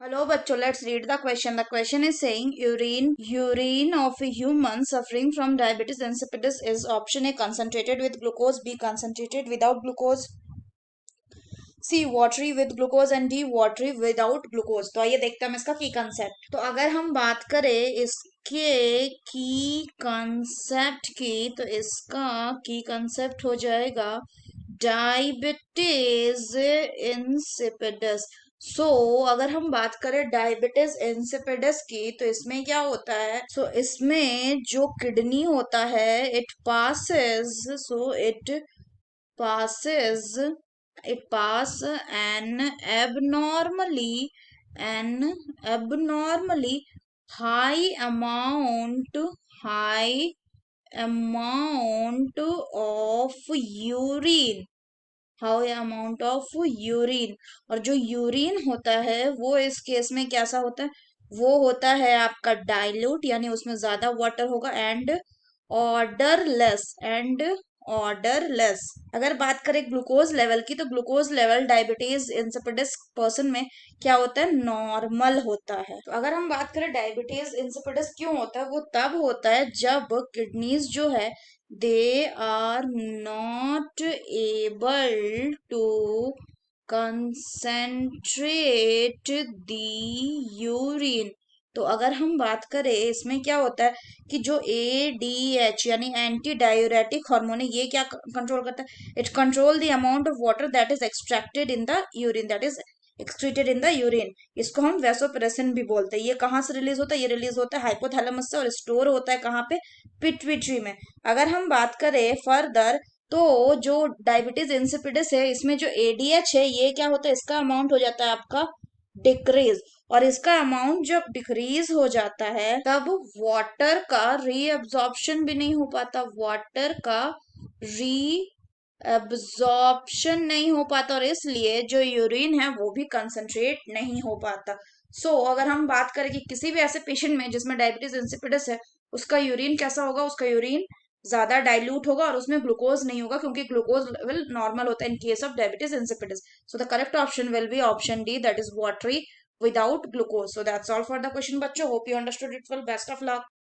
Hello, bachcho. Let's read the question. The question is saying urine of a human suffering from diabetes insipidus is option A concentrated with glucose, B concentrated without glucose, C watery with glucose and D watery without glucose. तो आइए देखते हैं हम इसका की concept. तो अगर हम बात करें इसके की कंसेप्ट की तो इसका की कंसेप्ट हो जाएगा डायबिटीज इंसिपिडस. अगर हम बात करें डायबिटीज इंसिपिडस की तो इसमें क्या होता है. इसमें जो किडनी होता है it passes passes it pass an abnormally high amount high amount of urine high amount of urine. और जो यूरिन होता है वो इस केस में कैसा होता है. वो होता है आपका डाइल्यूट यानी उसमें ज्यादा वाटर होगा एंड ऑर्डरलेस. अगर बात करें ग्लूकोज लेवल की तो glucose level diabetes insipidus person में क्या होता है, नॉर्मल होता है. तो अगर हम बात करें डायबिटीज इंसिपिडस क्यों होता है, वो तब होता है जब किडनीज जो है they are not able to concentrate the urine. तो अगर हम बात करें इसमें क्या होता है कि जो ADH यानी एंटी डायूरेटिक हार्मोन है ये क्या कंट्रोल करता है, it control the amount of water that is extracted in the urine, that is excreted in the urine. इसको हम वेसोप्रेसिन भी बोलते हैं. ये कहाँ से रिलीज होता है, ये रिलीज होता है हाइपोथैलेमस से और स्टोर होता है कहाँ पे, पिट्यूटरी में. अगर हम बात करें फर्दर तो जो डायबिटीज इंसिपिडस है इसमें जो एडीएच है ये क्या होता है, इसका अमाउंट हो जाता है आपका डिक्रीज. और इसका अमाउंट जब डिक्रीज हो जाता है तब वाटर का रीअब्जॉर्प्शन भी नहीं हो पाता, वाटर का री एब्जॉर्प्शन नहीं हो पाता और इसलिए जो यूरिन है वो भी कंसंट्रेट नहीं हो पाता. अगर हम बात करें कि किसी भी ऐसे पेशेंट में जिसमें डायबिटीज इंसिपिडस है उसका यूरिन कैसा होगा, उसका यूरिन ज्यादा डाइल्यूट होगा और उसमें ग्लूकोज नहीं होगा क्योंकि ग्लूकोज लेवल नॉर्मल होता है in case of diabetes insipidus. The correct option will be option D, that is watery without glucose. So that's all for the question, bachcho. Hope you understood it well. Best of luck.